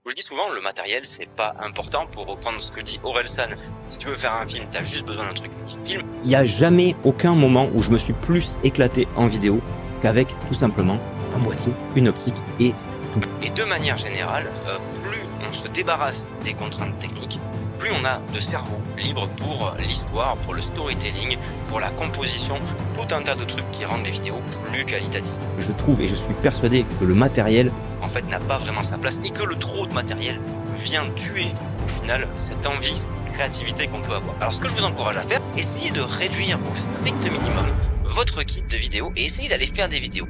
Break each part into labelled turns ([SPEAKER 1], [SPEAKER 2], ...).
[SPEAKER 1] Je dis souvent, le matériel, c'est pas important. Pour reprendre ce que dit Orelsan, si tu veux faire un film, t'as juste besoin d'un truc qui filme.
[SPEAKER 2] Il n'y a jamais aucun moment où je me suis plus éclaté en vidéo qu'avec tout simplement un boîtier, une optique et c'est tout.
[SPEAKER 1] Et de manière générale, plus on se débarrasse des contraintes techniques, plus on a de cerveau libre pour l'histoire, pour le storytelling, pour la composition, tout un tas de trucs qui rendent les vidéos plus qualitatives.
[SPEAKER 2] Je trouve et je suis persuadé que le matériel,
[SPEAKER 1] en fait, n'a pas vraiment sa place et que le trop de matériel vient tuer, au final, cette envie, cette créativité qu'on peut avoir. Alors, ce que je vous encourage à faire, essayez de réduire au strict minimum votre kit de vidéo et essayez d'aller faire des vidéos.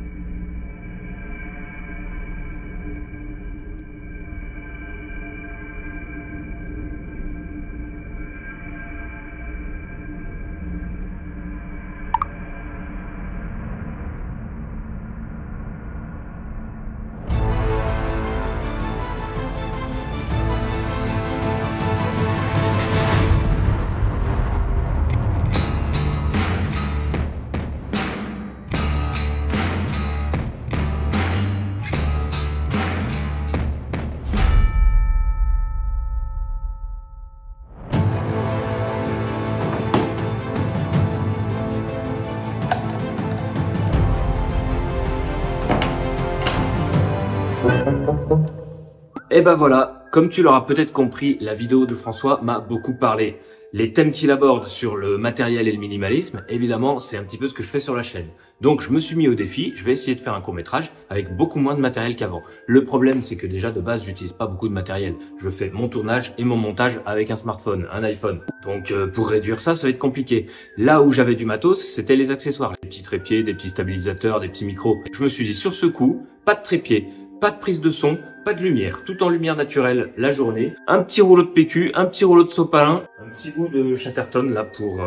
[SPEAKER 3] Et ben voilà, comme tu l'auras peut-être compris, la vidéo de François m'a beaucoup parlé. Les thèmes qu'il aborde sur le matériel et le minimalisme, évidemment, c'est un petit peu ce que je fais sur la chaîne. Donc je me suis mis au défi, je vais essayer de faire un court-métrage avec beaucoup moins de matériel qu'avant. Le problème, c'est que déjà de base, j'utilise pas beaucoup de matériel. Je fais mon tournage et mon montage avec un smartphone, un iPhone. Donc pour réduire ça, ça va être compliqué. Là où j'avais du matos, c'était les accessoires. Des petits trépieds, des petits stabilisateurs, des petits micros. Je me suis dit sur ce coup, pas de trépied, pas de prise de son, pas de lumière, tout en lumière naturelle la journée. Un petit rouleau de PQ, un petit rouleau de sopalin, un petit bout de Chatterton là pour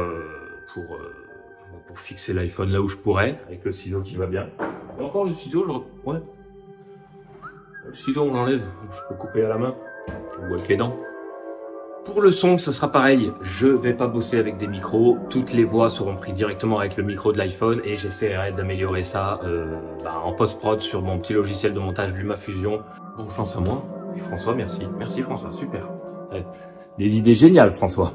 [SPEAKER 3] fixer l'iPhone là où je pourrais, avec le ciseau qui va bien. Et encore le ciseau, ouais. Le ciseau on l'enlève, je peux couper à la main ou avec les dents. Pour le son, ça sera pareil. Je vais pas bosser avec des micros. Toutes les voix seront prises directement avec le micro de l'iPhone et j'essaierai d'améliorer ça en post-prod sur mon petit logiciel de montage LumaFusion. Bonne chance à moi. Et François, merci. Merci François, super. Ouais. Des idées géniales, François.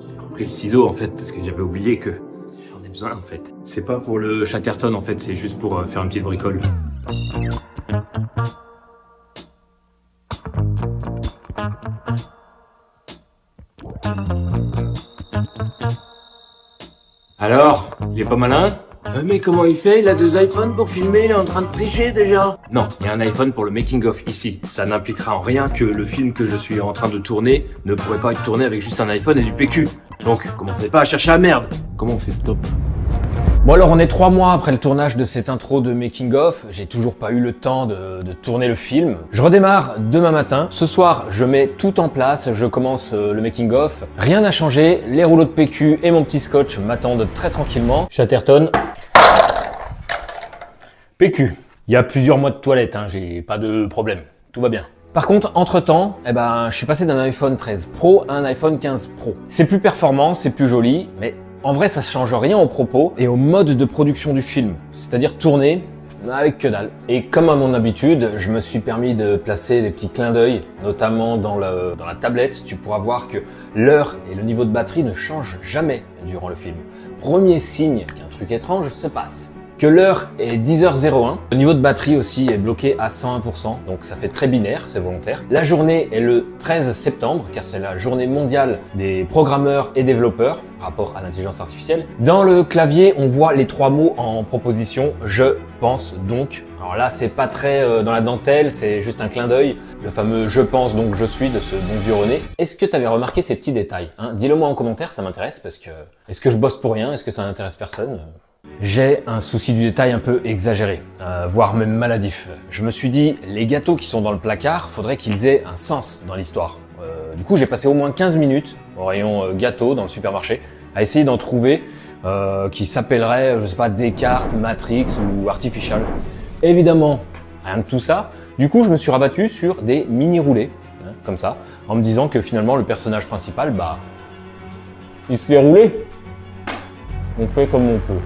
[SPEAKER 3] J'ai repris le ciseau en fait parce que j'avais oublié que j'en ai besoin en fait. C'est pas pour le Chatterton en fait, c'est juste pour faire une petite bricole. Alors, il est pas malin? Mais comment il fait? Il a 2 iPhones pour filmer, il est en train de tricher déjà. Non, il y a un iPhone pour le making of ici. Ça n'impliquera en rien que le film que je suis en train de tourner ne pourrait pas être tourné avec juste un iPhone et du PQ. Donc, commencez pas à chercher la merde. Comment on fait stop?
[SPEAKER 4] Bon alors on est 3 mois après le tournage de cette intro de making of, j'ai toujours pas eu le temps de tourner le film. Je redémarre demain matin, ce soir je mets tout en place, je commence le making of. Rien n'a changé, les rouleaux de PQ et mon petit scotch m'attendent très tranquillement. Chatterton, PQ. Il y a plusieurs mois de toilette, hein, j'ai pas de problème, tout va bien. Par contre, entre-temps, je suis passé d'un iPhone 13 Pro à un iPhone 15 Pro. C'est plus performant, c'est plus joli, mais en vrai, ça change rien au propos et au mode de production du film. C'est-à-dire tourner avec que dalle. Et comme à mon habitude, je me suis permis de placer des petits clins d'œil, notamment dans la tablette. Tu pourras voir que l'heure et le niveau de batterie ne changent jamais durant le film. Premier signe qu'un truc étrange se passe. Que l'heure est 10h01. Le niveau de batterie aussi est bloqué à 101%, donc ça fait très binaire, c'est volontaire. La journée est le 13 septembre, car c'est la journée mondiale des programmeurs et développeurs, rapport à l'intelligence artificielle. Dans le clavier, on voit les 3 mots en proposition, je pense donc. Alors là, c'est pas très dans la dentelle, c'est juste un clin d'œil. Le fameux je pense donc je suis de ce bon vieux René. Est-ce que tu avais remarqué ces petits détails, hein? Dis-le moi en commentaire, ça m'intéresse parce que est-ce que je bosse pour rien? Est-ce que ça n'intéresse personne? J'ai un souci du détail un peu exagéré, voire même maladif. Je me suis dit, les gâteaux qui sont dans le placard, faudrait qu'ils aient un sens dans l'histoire. Du coup, j'ai passé au moins 15 minutes au rayon gâteaux dans le supermarché à essayer d'en trouver qui s'appelleraient, je sais pas, Descartes, Matrix ou Artificial. Évidemment, rien de tout ça. Du coup, je me suis rabattu sur des mini roulés, hein, comme ça, en me disant que finalement, le personnage principal, il se fait rouler. On fait comme on peut.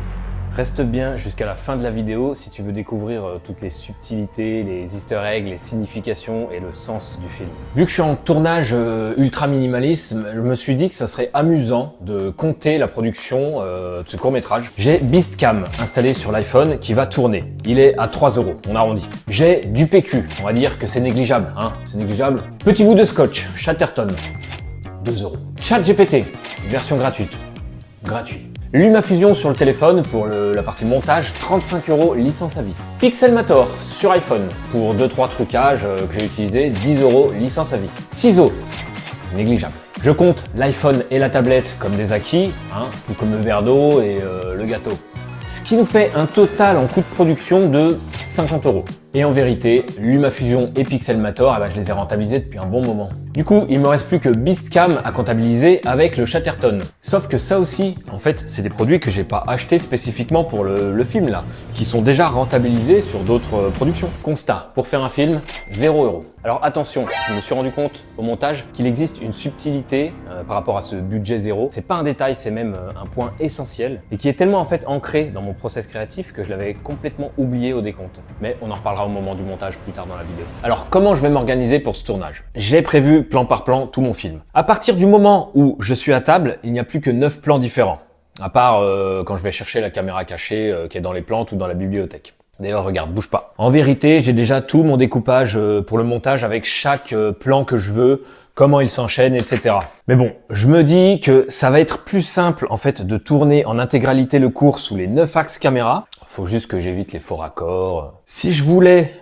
[SPEAKER 4] Reste bien jusqu'à la fin de la vidéo si tu veux découvrir toutes les subtilités, les easter eggs, les significations et le sens du film. Vu que je suis en tournage ultra minimaliste, je me suis dit que ça serait amusant de compter la production de ce court-métrage. J'ai Beastcam installé sur l'iPhone qui va tourner. Il est à 3 €, on arrondit. J'ai du PQ, on va dire que c'est négligeable, hein, c'est négligeable. Petit bout de scotch, Chatterton, 2 €. ChatGPT, version gratuite, gratuit. LumaFusion sur le téléphone pour la partie montage, 35 € licence à vie. Pixelmator sur iPhone pour 2-3 trucages que j'ai utilisé, 10 € licence à vie. Ciseaux, négligeable. Je compte l'iPhone et la tablette comme des acquis, hein, tout comme le verre d'eau et le gâteau. Ce qui nous fait un total en coût de production de 50 €. Et en vérité, LumaFusion et Pixelmator, je les ai rentabilisés depuis un bon moment. Du coup, il me reste plus que Beastcam à comptabiliser avec le Chatterton. Sauf que ça aussi, en fait, c'est des produits que j'ai pas achetés spécifiquement pour le film là, qui sont déjà rentabilisés sur d'autres productions. Constat, pour faire un film, 0 €. Alors attention, je me suis rendu compte au montage qu'il existe une subtilité par rapport à ce budget zéro. C'est pas un détail, c'est même un point essentiel et qui est tellement en fait ancré dans mon process créatif que je l'avais complètement oublié au décompte. Mais on en reparlera au moment du montage plus tard dans la vidéo. Alors comment je vais m'organiser pour ce tournage? J'ai prévu plan par plan tout mon film. À partir du moment où je suis à table, il n'y a plus que 9 plans différents. À part quand je vais chercher la caméra cachée qui est dans les plantes ou dans la bibliothèque. D'ailleurs, regarde, bouge pas. En vérité, j'ai déjà tout mon découpage pour le montage avec chaque plan que je veux, comment il s'enchaîne, etc. Mais bon, je me dis que ça va être plus simple en fait de tourner en intégralité le cours sous les 9 axes caméra. Faut juste que j'évite les faux raccords. Si je voulais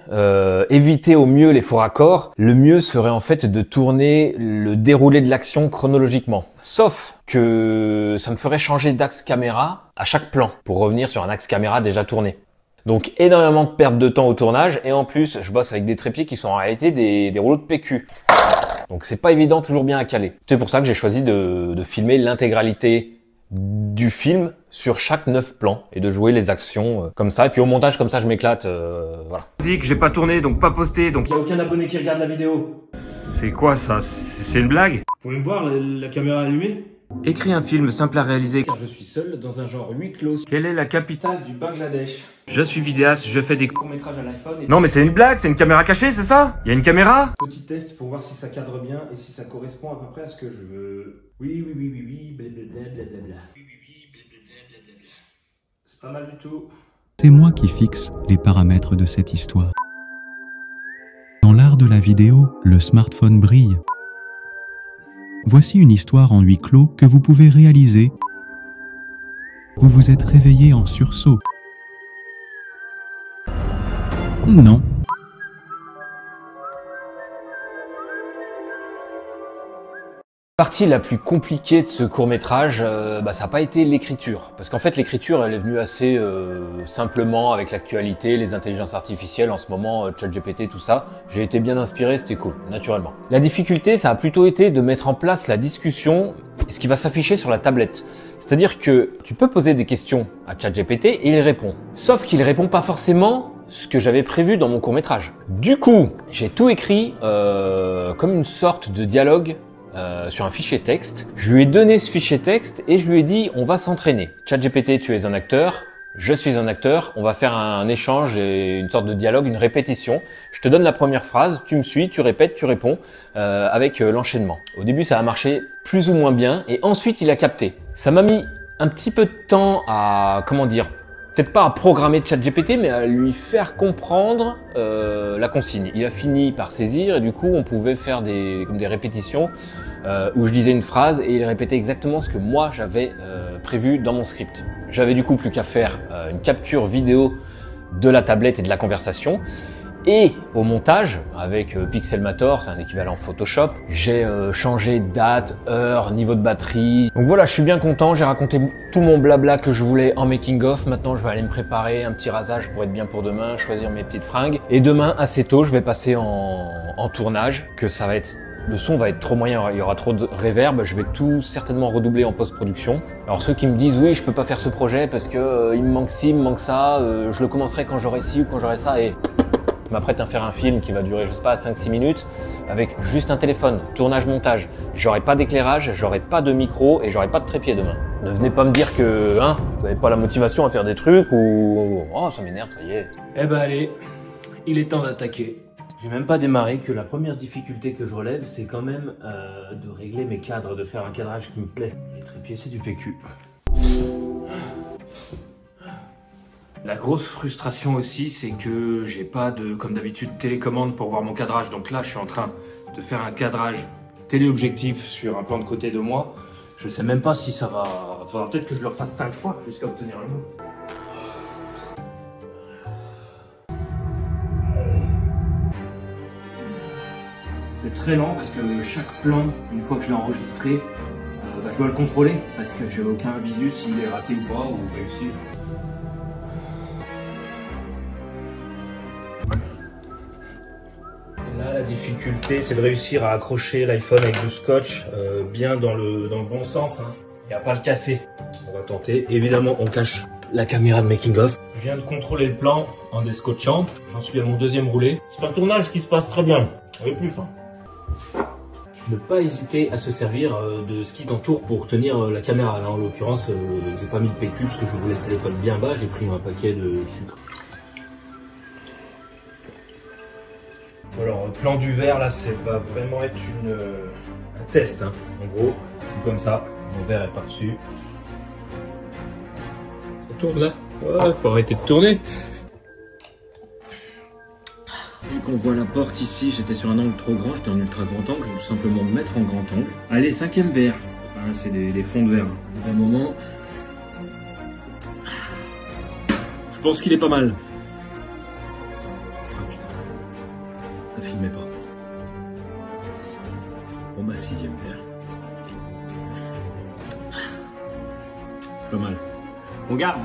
[SPEAKER 4] éviter au mieux les faux raccords, le mieux serait en fait de tourner le déroulé de l'action chronologiquement. Sauf que ça me ferait changer d'axe caméra à chaque plan pour revenir sur un axe caméra déjà tourné. Donc énormément de perte de temps au tournage et en plus je bosse avec des trépieds qui sont en réalité des rouleaux de PQ. Donc c'est pas évident toujours bien à caler. C'est pour ça que j'ai choisi de filmer l'intégralité du film sur chaque 9 plans et de jouer les actions comme ça. Et puis au montage comme ça je m'éclate, voilà.
[SPEAKER 3] Dis que j'ai pas tourné donc pas posté donc...
[SPEAKER 4] Il n'y a aucun abonné qui regarde la vidéo.
[SPEAKER 3] C'est quoi ça? C'est une blague?
[SPEAKER 4] Vous pouvez me voir la caméra allumée?
[SPEAKER 3] Écris un film simple à réaliser.
[SPEAKER 4] Car je suis seul dans un genre huis clos.
[SPEAKER 3] Quelle est la capitale
[SPEAKER 4] Du Bangladesh.
[SPEAKER 3] Je suis vidéaste, je fais des...
[SPEAKER 4] Court-métrage à l'iPhone. Et...
[SPEAKER 3] Non mais c'est une blague, c'est une caméra cachée, c'est ça? Il y a une caméra?
[SPEAKER 4] Petit test pour voir si ça cadre bien et si ça correspond à peu près à ce que je veux. Oui, blablabla. C'est pas mal du tout.
[SPEAKER 5] C'est moi qui fixe les paramètres de cette histoire. Dans l'art de la vidéo, le smartphone brille. Voici une histoire en huis clos que vous pouvez réaliser. Vous vous êtes réveillé en sursaut. Non.
[SPEAKER 4] La partie la plus compliquée de ce court-métrage, ça n'a pas été l'écriture. Parce qu'en fait, l'écriture, elle est venue assez simplement avec l'actualité, les intelligences artificielles en ce moment, ChatGPT, tout ça. J'ai été bien inspiré, c'était cool, naturellement. La difficulté, ça a plutôt été de mettre en place la discussion et ce qui va s'afficher sur la tablette. C'est-à-dire que tu peux poser des questions à ChatGPT et il répond. Sauf qu'il répond pas forcément ce que j'avais prévu dans mon court-métrage. Du coup, j'ai tout écrit comme une sorte de dialogue sur un fichier texte. Je lui ai donné ce fichier texte et je lui ai dit on va s'entraîner. ChatGPT, tu es un acteur, je suis un acteur, on va faire un échange et une sorte de dialogue, une répétition. Je te donne la première phrase, tu me suis, tu répètes, tu réponds avec l'enchaînement. Au début ça a marché plus ou moins bien et ensuite il a capté. Ça m'a mis un petit peu de temps à, comment dire, peut-être pas à programmer ChatGPT, mais à lui faire comprendre la consigne. Il a fini par saisir et du coup, on pouvait faire comme des répétitions où je disais une phrase et il répétait exactement ce que moi j'avais prévu dans mon script. J'avais du coup plus qu'à faire une capture vidéo de la tablette et de la conversation. Et au montage, avec Pixelmator, c'est un équivalent Photoshop, j'ai changé date, heure, niveau de batterie. Donc voilà, je suis bien content, j'ai raconté tout mon blabla que je voulais en making of. Maintenant, je vais aller me préparer un petit rasage pour être bien pour demain, choisir mes petites fringues. Et demain, assez tôt, je vais passer en tournage, que ça va être... Le son va être trop moyen, il y aura trop de reverb, je vais tout certainement redoubler en post-production. Alors ceux qui me disent oui, je peux pas faire ce projet parce que il me manque ci, il me manque ça, je le commencerai quand j'aurai ci ou quand j'aurai ça et... Je m'apprête à faire un film qui va durer, je sais pas, 5-6 minutes avec juste un téléphone, tournage-montage. J'aurai pas d'éclairage, j'aurai pas de micro et j'aurai pas de trépied demain. Ne venez pas me dire que vous n'avez pas la motivation à faire des trucs ou oh ça m'énerve, ça y est.
[SPEAKER 3] Eh ben allez, il est temps d'attaquer. J'ai même pas démarré que la première difficulté que je relève, c'est quand même de régler mes cadres, de faire un cadrage qui me plaît. Les trépieds, c'est du PQ. La grosse frustration aussi, c'est que j'ai pas de, comme d'habitude, télécommande pour voir mon cadrage. Donc là, je suis en train de faire un cadrage téléobjectif sur un plan de côté de moi. Je sais même pas si ça va... Faudra peut-être que je le refasse 5 fois jusqu'à obtenir le mot. C'est très lent parce que chaque plan, une fois que je l'ai enregistré, je dois le contrôler parce que j'ai aucun visu s'il est raté ou pas ou réussi. Là, la difficulté, c'est de réussir à accrocher l'iPhone avec du scotch bien dans le bon sens, hein, et à pas le casser. On va tenter. Évidemment, on cache la caméra de making of. Je viens de contrôler le plan en descotchant. J'en suis à mon deuxième roulé. C'est un tournage qui se passe très bien. Avec plus fin. Ne pas hésiter à se servir de ce qui t'entoure pour tenir la caméra. Là, en l'occurrence, j'ai pas mis le PQ parce que je voulais le téléphone bien bas. J'ai pris un paquet de sucre. Alors, le plan du verre, là, ça va vraiment être un test. Hein. En gros, comme ça, mon verre est par-dessus. Ça tourne là. Ouais, faut arrêter de tourner. Vu qu'on voit la porte ici, j'étais sur un angle trop grand, j'étais en ultra grand angle, je vais tout simplement me mettre en grand angle. Allez, 5e verre. Hein, c'est des fonds de verre. À un moment, je pense qu'il est pas mal. Oh putain, ça filmait pas. Bon bah 6e verre. C'est pas mal. On garde.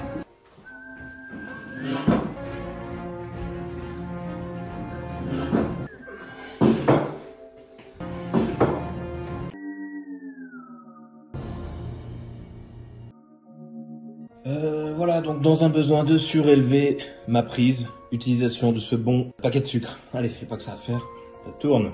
[SPEAKER 3] Voilà, donc dans un besoin de surélever ma prise, utilisation de ce bon paquet de sucre. Allez, j'ai pas que ça à faire, ça tourne.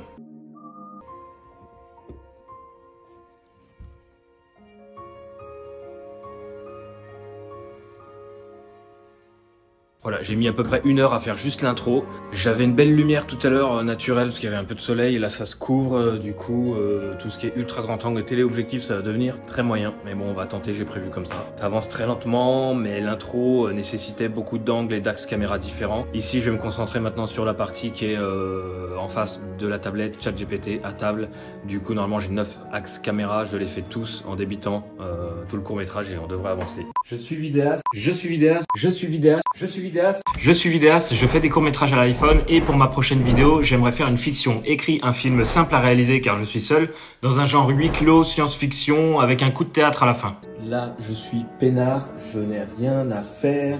[SPEAKER 3] Voilà, j'ai mis à peu près 1 heure à faire juste l'intro. J'avais une belle lumière tout à l'heure naturelle parce qu'il y avait un peu de soleil. Et là, ça se couvre. Du coup, tout ce qui est ultra grand angle et téléobjectif, ça va devenir très moyen. Mais bon, on va tenter, j'ai prévu comme ça. Ça avance très lentement, mais l'intro nécessitait beaucoup d'angles et d'axes caméra différents. Ici, je vais me concentrer maintenant sur la partie qui est en face de la tablette ChatGPT à table. Du coup, normalement, j'ai 9 axes caméra. Je les fais tous en débitant tout le court-métrage et on devrait avancer. Je suis vidéaste, je suis vidéaste, je suis vidéaste, je suis vidéaste. Je suis vidéaste, je fais des courts-métrages à l'iPhone et pour ma prochaine vidéo, j'aimerais faire une fiction, écrit un film simple à réaliser car je suis seul, dans un genre huis clos, science-fiction, avec un coup de théâtre à la fin. Là, je suis peinard, je n'ai rien à faire,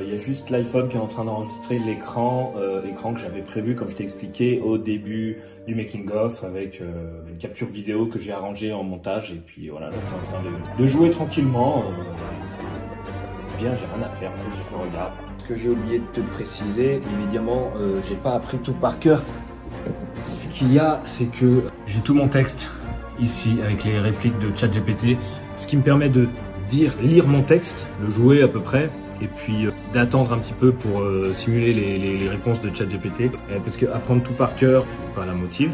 [SPEAKER 3] il y a juste l'iPhone qui est en train d'enregistrer l'écran, écran que j'avais prévu comme je t'ai expliqué au début du making-of avec une capture vidéo que j'ai arrangée en montage et puis voilà, là c'est en train de jouer tranquillement, c'est bien, j'ai rien à faire, je regarde. Ce que j'ai oublié de te préciser, évidemment, j'ai pas appris tout par cœur. Ce qu'il y a, c'est que j'ai tout mon texte ici avec les répliques de ChatGPT, ce qui me permet de lire mon texte, le jouer à peu près, et puis d'attendre un petit peu pour simuler les réponses de ChatGPT, parce que apprendre tout par cœur, pas la motive.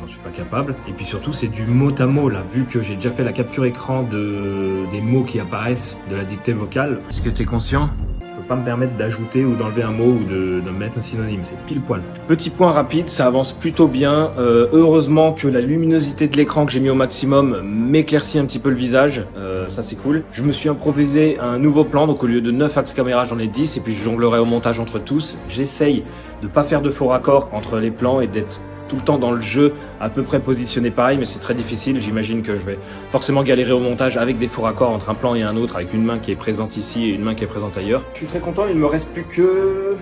[SPEAKER 3] J'en suis pas capable. Et puis surtout, c'est du mot à mot là, vu que j'ai déjà fait la capture écran des mots qui apparaissent de la dictée vocale. Est-ce que tu es conscient ? Je peux pas me permettre d'ajouter ou d'enlever un mot ou de mettre un synonyme, c'est pile poil. Petit point rapide, ça avance plutôt bien. Heureusement que la luminosité de l'écran que j'ai mis au maximum m'éclaircit un petit peu le visage, ça c'est cool. Je me suis improvisé un nouveau plan, donc au lieu de 9 axes caméra, j'en ai 10 et puis je jonglerai au montage entre tous. J'essaye de pas faire de faux raccords entre les plans et d'être tout le temps dans le jeu, à peu près positionné pareil, mais c'est très difficile. J'imagine que je vais forcément galérer au montage avec des faux raccords entre un plan et un autre, avec une main qui est présente ici et une main qui est présente ailleurs. Je suis très content, il me reste plus que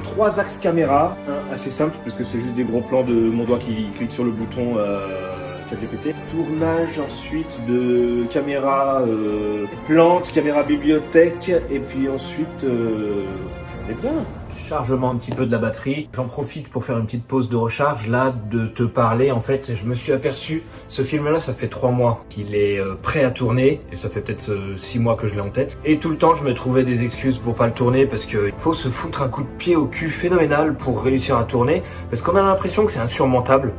[SPEAKER 3] 3 axes caméra, un assez simple parce que c'est juste des gros plans de mon doigt qui clique sur le bouton ChatGPT. Tournage ensuite de caméra plante, caméra bibliothèque et puis ensuite on est bien. chargement un petit peu de la batterie. J'en profite pour faire une petite pause de recharge, là, de te parler. En fait, je me suis aperçu, ce film-là, ça fait 3 mois qu'il est prêt à tourner, et ça fait peut-être 6 mois que je l'ai en tête. Et tout le temps, je me trouvais des excuses pour pas le tourner, parce qu'il faut se foutre un coup de pied au cul phénoménal pour réussir à tourner, parce qu'on a l'impression que c'est insurmontable.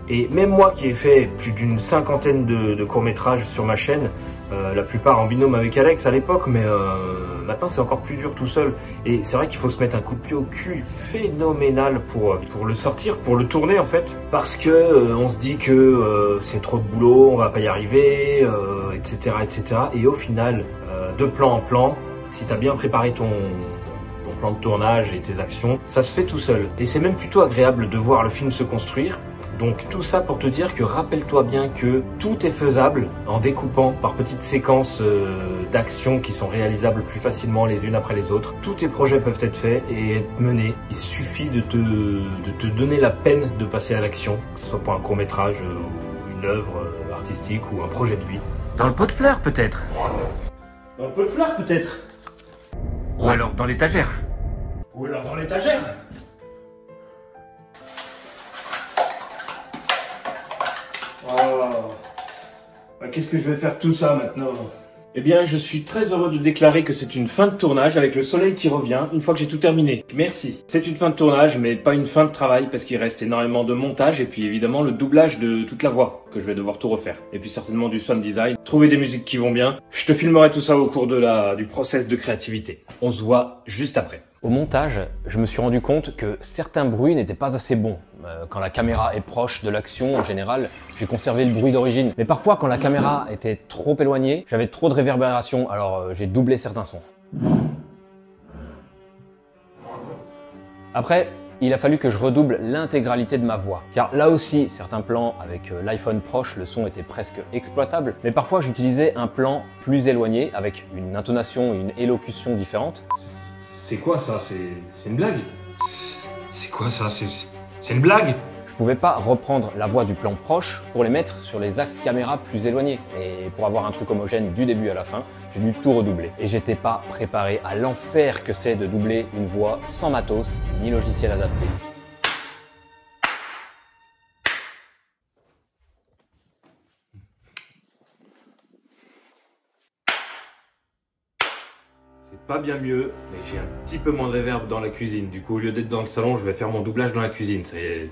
[SPEAKER 3] Et même moi qui ai fait plus d'une 50aine de courts-métrages sur ma chaîne, la plupart en binôme avec Alex à l'époque, mais maintenant c'est encore plus dur tout seul. Et c'est vrai qu'il faut se mettre un coup de pied au cul phénoménal pour le sortir, pour le tourner en fait. Parce que on se dit que c'est trop de boulot, on va pas y arriver, etc., etc. Et au final, de plan en plan, si tu as bien préparé ton plan de tournage et tes actions, ça se fait tout seul. Et c'est même plutôt agréable de voir le film se construire. Donc tout ça pour te dire que rappelle-toi bien que tout est faisable en découpant par petites séquences d'actions qui sont réalisables plus facilement les unes après les autres. Tous tes projets peuvent être faits et être menés. Il suffit de te donner la peine de passer à l'action, que ce soit pour un court-métrage, une œuvre artistique ou un projet de vie. Dans le pot de fleurs peut-être.
[SPEAKER 6] Dans le pot de fleurs peut-être.
[SPEAKER 3] Ou alors dans l'étagère.
[SPEAKER 6] Ou alors dans l'étagère. Qu'est-ce que je vais faire tout ça maintenant? Eh bien, je suis très heureux de déclarer que c'est une fin de tournage avec le soleil qui revient une fois que j'ai tout terminé. Merci. C'est une fin de tournage, mais pas une fin de travail parce qu'il reste énormément de montage et puis évidemment le doublage de toute la voix que je vais devoir tout refaire. Et puis certainement du sound design, trouver des musiques qui vont bien. Je te filmerai tout ça au cours du process de créativité. On se voit juste après.
[SPEAKER 4] Au montage, je me suis rendu compte que certains bruits n'étaient pas assez bons. Quand la caméra est proche de l'action, en général, j'ai conservé le bruit d'origine. Mais parfois, quand la caméra était trop éloignée, j'avais trop de réverbération, alors j'ai doublé certains sons. Après, il a fallu que je redouble l'intégralité de ma voix. Car là aussi, certains plans avec l'iPhone proche, le son était presque exploitable. Mais parfois, j'utilisais un plan plus éloigné, avec une intonation et une élocution différentes.
[SPEAKER 6] C'est quoi ça? C'est une blague? C'est quoi ça? C'est une blague?
[SPEAKER 4] Je pouvais pas reprendre la voix du plan proche pour les mettre sur les axes caméra plus éloignés. Et pour avoir un truc homogène du début à la fin, j'ai dû tout redoubler. Et j'étais pas préparé à l'enfer que c'est de doubler une voix sans matos ni logiciel adapté.
[SPEAKER 3] Pas bien mieux, mais j'ai un petit peu moins de reverb dans la cuisine. Du coup, au lieu d'être dans le salon, je vais faire mon doublage dans la cuisine. C'est...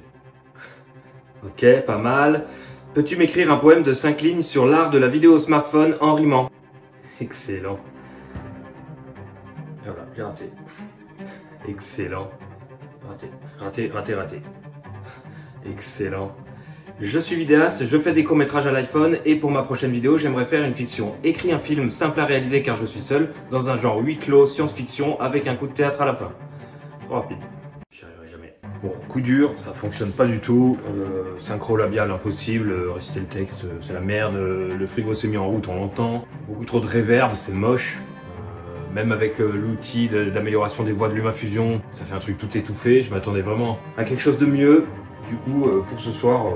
[SPEAKER 3] Ok, pas mal. Peux-tu m'écrire un poème de 5 lignes sur l'art de la vidéo au smartphone en rimant? Excellent. Voilà, j'ai raté. Excellent. Raté. Excellent. Je suis vidéaste, je fais des courts-métrages à l'iPhone et pour ma prochaine vidéo, j'aimerais faire une fiction. Écris un film simple à réaliser car je suis seul, dans un genre huis clos, science-fiction, avec un coup de théâtre à la fin. Trop rapide. J'y arriverai jamais. Bon, coup dur, ça fonctionne pas du tout. Synchro labial impossible, réciter le texte, c'est la merde. Le frigo s'est mis en route, on l'entend. Beaucoup trop de reverb, c'est moche. Même avec l'outil d'amélioration des voix de LumaFusion, ça fait un truc tout étouffé. Je m'attendais vraiment à quelque chose de mieux. Du coup, pour ce soir,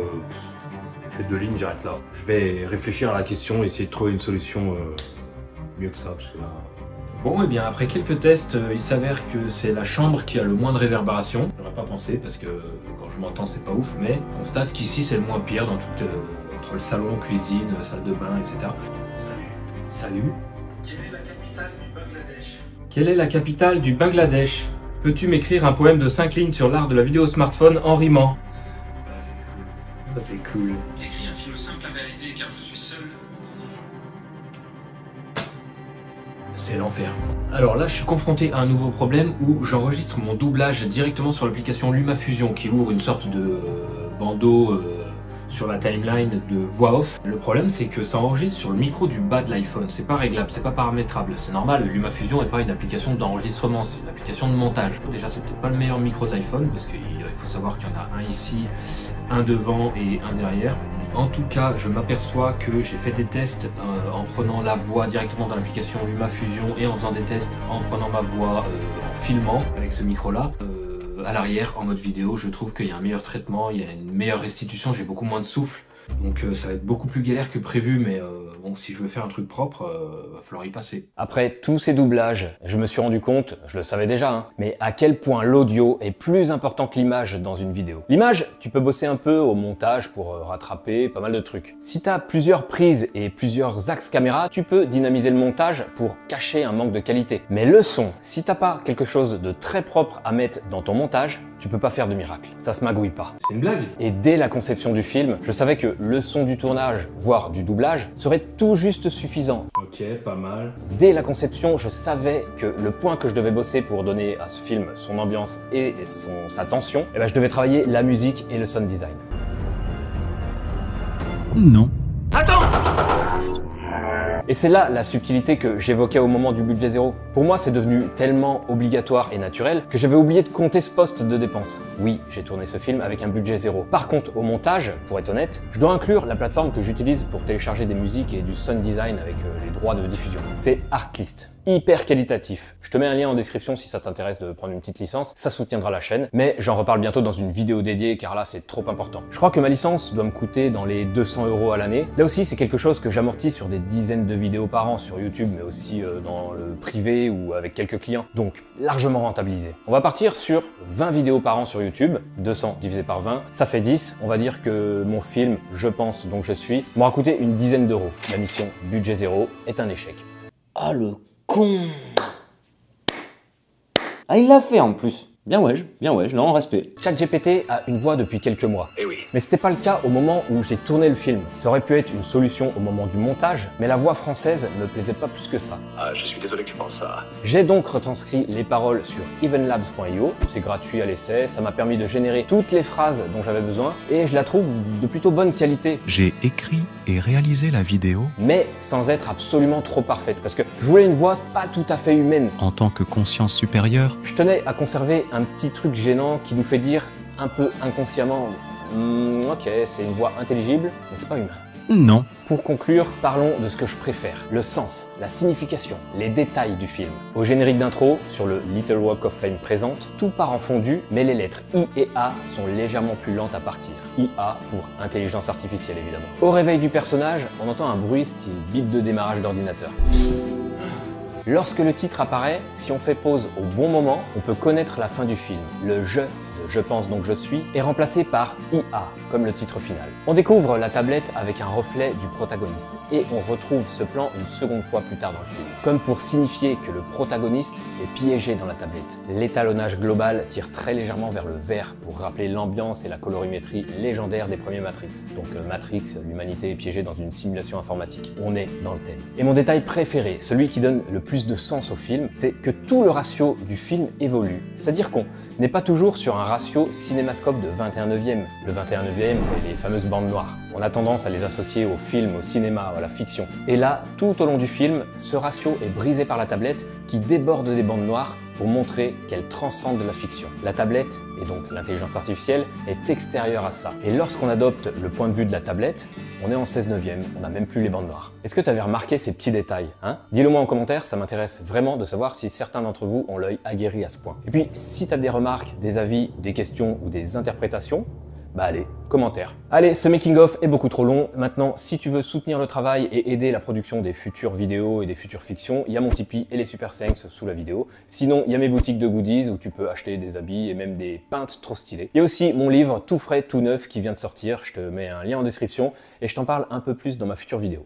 [SPEAKER 3] fait 2 lignes, j'arrête là. Je vais réfléchir à la question et essayer de trouver une solution mieux que ça. Parce que là... Bon, et bien après quelques tests, il s'avère que c'est la chambre qui a le moins de réverbération. J'aurais pas pensé parce que quand je m'entends, c'est pas ouf, mais je constate qu'ici c'est le moins pire dans toute, entre le salon, cuisine, salle de bain, etc. Salut. Quelle est la capitale du Bangladesh? Quelle est la capitale du Bangladesh? Peux-tu m'écrire un poème de 5 lignes sur l'art de la vidéo au smartphone en rimant? C'est cool. Écris un film simple à réaliser car je suis seul dans un genre. C'est l'enfer. Alors là, je suis confronté à un nouveau problème où j'enregistre mon doublage directement sur l'application LumaFusion qui ouvre une sorte de bandeau sur la timeline de voix off. Le problème, c'est que ça enregistre sur le micro du bas de l'iPhone. C'est pas réglable, c'est pas paramétrable. C'est normal, LumaFusion n'est pas une application d'enregistrement, c'est une application de montage. Déjà, c'est peut-être pas le meilleur micro de l'iPhone parce qu'il faut savoir qu'il y en a un ici, un devant et un derrière. En tout cas, je m'aperçois que j'ai fait des tests en prenant la voix directement dans l'application LumaFusion et en faisant des tests en prenant ma voix en filmant avec ce micro-là. À l'arrière, en mode vidéo, je trouve qu'il y a un meilleur traitement, il y a une meilleure restitution, j'ai beaucoup moins de souffle. Donc ça va être beaucoup plus galère que prévu, mais bon, si je veux faire un truc propre, va falloir y passer.
[SPEAKER 4] Après tous ces doublages, je me suis rendu compte, je le savais déjà, hein, mais à quel point l'audio est plus important que l'image dans une vidéo. L'image, tu peux bosser un peu au montage pour rattraper pas mal de trucs. Si tu as plusieurs prises et plusieurs axes caméra, tu peux dynamiser le montage pour cacher un manque de qualité. Mais le son, si t'as pas quelque chose de très propre à mettre dans ton montage, tu peux pas faire de miracle. Ça se magouille pas.
[SPEAKER 3] C'est une blague?
[SPEAKER 4] Et dès la conception du film, je savais que le son du tournage, voire du doublage, serait tout juste suffisant.
[SPEAKER 3] Ok, pas mal.
[SPEAKER 4] Dès la conception, je savais que le point que je devais bosser pour donner à ce film son ambiance et sa tension, eh ben, je devais travailler la musique et le sound design.
[SPEAKER 5] Non.
[SPEAKER 4] Et c'est là la subtilité que j'évoquais au moment du budget zéro. Pour moi, c'est devenu tellement obligatoire et naturel que j'avais oublié de compter ce poste de dépense. Oui, j'ai tourné ce film avec un budget zéro. Par contre, au montage, pour être honnête, je dois inclure la plateforme que j'utilise pour télécharger des musiques et du sound design avec les droits de diffusion. C'est Artlist. Hyper qualitatif. Je te mets un lien en description si ça t'intéresse de prendre une petite licence, ça soutiendra la chaîne, mais j'en reparle bientôt dans une vidéo dédiée car là c'est trop important. Je crois que ma licence doit me coûter dans les 200 € à l'année. Là aussi c'est quelque chose que j'amortis sur des dizaines de vidéos par an sur YouTube, mais aussi dans le privé ou avec quelques clients, donc largement rentabilisé. On va partir sur 20 vidéos par an sur YouTube, 200 divisé par 20, ça fait 10. On va dire que mon film, Je pense donc je suis, m'aura coûté une dizaine d'euros. La mission budget zéro est un échec.
[SPEAKER 2] Ah le con. Ah il l'a fait en plus. Bien ouais, non, respect.
[SPEAKER 4] ChatGPT a une voix depuis quelques mois.
[SPEAKER 3] Eh oui.
[SPEAKER 4] Mais c'était pas le cas au moment où j'ai tourné le film. Ça aurait pu être une solution au moment du montage, mais la voix française me plaisait pas plus que ça.
[SPEAKER 7] Ah, je suis désolé que tu penses ça.
[SPEAKER 4] J'ai donc retranscrit les paroles sur evenlabs.io, c'est gratuit à l'essai, ça m'a permis de générer toutes les phrases dont j'avais besoin, et je la trouve de plutôt bonne qualité.
[SPEAKER 5] J'ai écrit et réalisé la vidéo
[SPEAKER 4] Mais sans être absolument trop parfaite, parce que je voulais une voix pas tout à fait humaine.
[SPEAKER 5] en tant que conscience supérieure.
[SPEAKER 4] Je tenais à conserver un petit truc gênant qui nous fait dire un peu inconsciemment ok, c'est une voix intelligible, mais c'est pas humain.
[SPEAKER 5] Non.
[SPEAKER 4] Pour conclure, parlons de ce que je préfère, le sens, la signification, les détails du film. Au générique d'intro, sur le Little Walk of Fame présente, tout part en fondu, mais les lettres I et A sont légèrement plus lentes à partir. IA pour intelligence artificielle évidemment. Au réveil du personnage, on entend un bruit style bip de démarrage d'ordinateur. Lorsque le titre apparaît, si on fait pause au bon moment, on peut connaître la fin du film. Le je de Je pense donc je suis est remplacé par IA, comme le titre final. On découvre la tablette avec un reflet du protagoniste et on retrouve ce plan une seconde fois plus tard dans le film, comme pour signifier que le protagoniste est piégé dans la tablette. L'étalonnage global tire très légèrement vers le vert pour rappeler l'ambiance et la colorimétrie légendaire des premiers Matrix. Donc Matrix, l'humanité est piégée dans une simulation informatique. On est dans le thème. Et mon détail préféré, celui qui donne le plus de sens au film, c'est que tout le ratio du film évolue. C'est-à-dire qu'on n'est pas toujours sur un ratio cinémascope de 21/9. Le 21/9, c'est les fameuses bandes noires. On a tendance à les associer au film, au cinéma, à la fiction. Et là, tout au long du film, ce ratio est brisé par la tablette qui déborde des bandes noires pour montrer qu'elle transcende la fiction. La tablette, et donc l'intelligence artificielle, est extérieure à ça. Et lorsqu'on adopte le point de vue de la tablette, on est en 16/9, on n'a même plus les bandes noires. Est-ce que tu avais remarqué ces petits détails, hein? Dis-le moi en commentaire, ça m'intéresse vraiment de savoir si certains d'entre vous ont l'œil aguerri à ce point. Et puis, si tu as des remarques, des avis, des questions ou des interprétations, bah allez, commentaire. Allez, ce making-of est beaucoup trop long. Maintenant, si tu veux soutenir le travail et aider la production des futures vidéos et des futures fictions, il y a mon Tipeee et les Super Thanks sous la vidéo. Sinon, il y a mes boutiques de goodies où tu peux acheter des habits et même des pintes trop stylées. Il y a aussi mon livre tout frais, tout neuf qui vient de sortir. Je te mets un lien en description et je t'en parle un peu plus dans ma future vidéo.